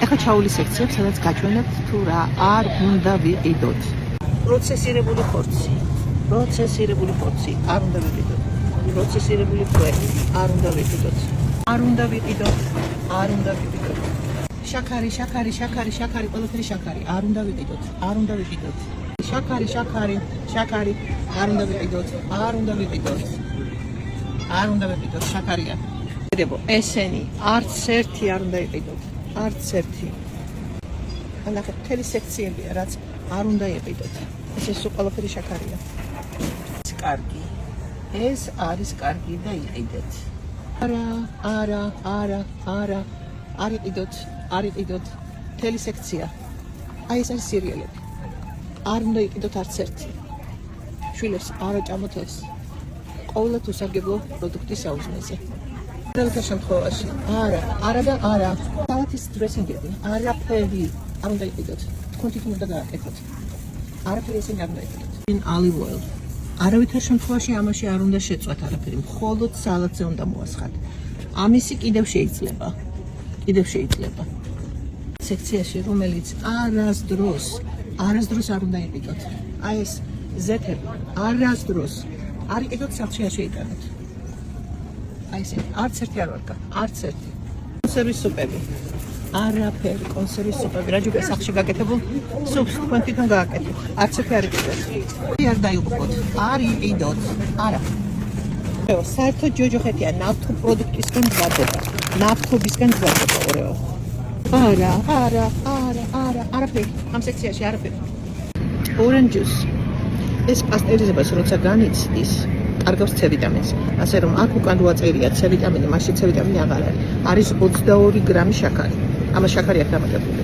ეხლა ჩაული სექციებს, სადაც გაჩვენებთ თუ რა არ უნდა ვიყიდოთ. პროცესირებული ხორცი. პროცესირებული ხორცი არ უნდა ვიყიდოთ. პროცესირებული კვები არ უნდა ვიყიდოთ. არ უნდა ვიყიდოთ. არ უნდა ვიყიდოთ. შაქარი, ყველაფერი შაქარი არ უნდა ვიყიდოთ. არ უნდა ვიყიდოთ. შაქარი, არ უნდა ვიყიდოთ. არ უნდა ვიყიდოთ. არ უნდა ვიყიდოთ შაქარია. ესენი არც ერთი არ უნდა იყიდოთ. არც ერთი. ანახეთ, მთელი სექციებია, რაც არ უნდა იყიდოთ. ეს ყველაფერი შაქარია. ეს კარგი. ეს არის კარგი და იყიდეთ. არა. არ იყიდოთ. მთელი სექცია. აი ეს არის სერიალები. არ უნდა იყიდოთ არც ერთი. შვილებს არ აჭამოთ ეს. ყოველთ უსარგებლო პროდუქტის საუზმეზე. ყოველთა შემთხვევაში არა და არა. სალათის დრესინგები არაფერი არ უნდა იყიდოთ. თქვენ თვითონ უნდა გააკეთოთ. არაფერი ისინი არ უნდა იყიდოთ. olive oil. არავითარ შემთხვევაში ამაში არ უნდა შეწვათ არაფერი. მხოლოდ სალათზე უნდა მოასხათ. ამისი კიდევ შეიძლება. სექციაში, რომელიც არასდროს არ უნდა იყიდოთ. აი ეს ზეთები არასდროს არ იყიდოთ, სახლში შეიტანოთ. აი ესე, არც ერთი არ ვარგა, არც ერთი. კონსერვის სუპები. არაფერი, კონსერვის სუპები. რაჯუკა სახლში გაკეთებულ სუპს თქვენ თვითონ გააკეთეთ. არც ერთი არ იყიდოთ. არ დაიღუპოთ, არ იყიდოთ. არა. საერთოდ ჯოჯოხეთია ნავთობისგან მზადდება, ორეო. არაფერი, ამ სექციაში არაფერი. Orange juice. ეს პასტერიზებას როცა განიცდის, კარგავს C ვიტამინს. ასე რომ აქ უკან როაწერია C ვიტამინი, მაშინ C ვიტამინი აღარ არის. არის 22 გრამი შაქარი. ამას შაქარი აქვს დამატებული.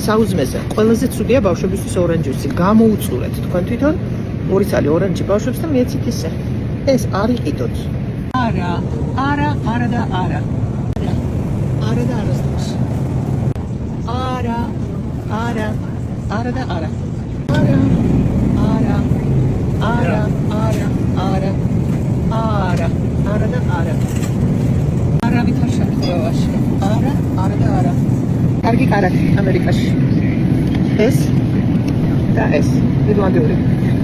საუზმეზე ყველაზე ცუდია ბავშვებისთვის orange juice. გამოუწურეთ თქვენ თვითონ 2 წალი orange ბავშვებს და მიეცით ისე. ეს არ იყიდოთ. არა და არა. არა და არასდროს. არა და არა. არა და არა. არავითარ შემთხვევაში. არა და არა. კარგი კარათი ამერიკაში. ეს და ეს ირლანდიური.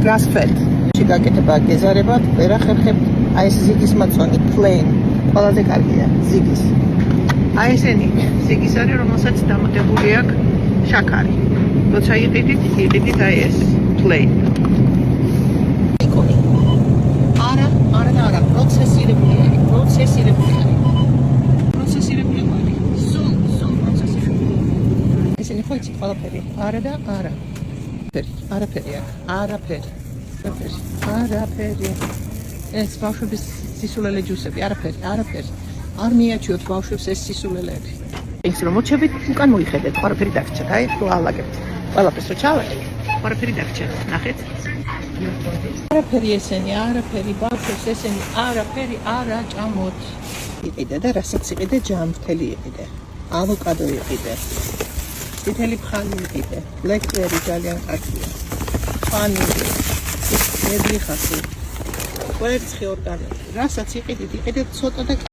grass fed. შეგაკეთება გეზარებად, ვერ ახერხებთ. აი ეს ზიგის მაწვანი plain. ყველაზე კარგია ზიგის. აი ესენი ზიგის არის, რომელსაც დამატებული აქვს შაქარი. როცა იყიდით აი ეს plain. არა და არა, პროცესირებული არის. სულ პროცესირებული. ესენი ხო იცით ყველაფერი. არა და არა. არაფერი. ეს ბავშვების სისულელე ჯუსები, არაფერი. არ მიაჩიოთ ბავშვებს ეს სისულელეები. ის რომ მოჩებით, უკან მოიხედეთ, ყველაფერი დაგჭირთ, აი, თუ ალაგებთ. ყველაფერს რო ჩავაკეთეთ, ყველაფერი დაგჭირთ, ნახეთ. არაფერი ესენი, ბავშვებს ესენი, არაფერი არ აჭამოთ. იყიდე და რასაც იყიდე, ჯამრთელი იყიდე. ავოკადო იყიდე. წითელი ფხანი იყიდე. ბლეკბერი ძალიან კარგია. პანირი, მედრიხასი. ვერცხი ორგანიზმი. რასაც იყიდეთ, ცოტა და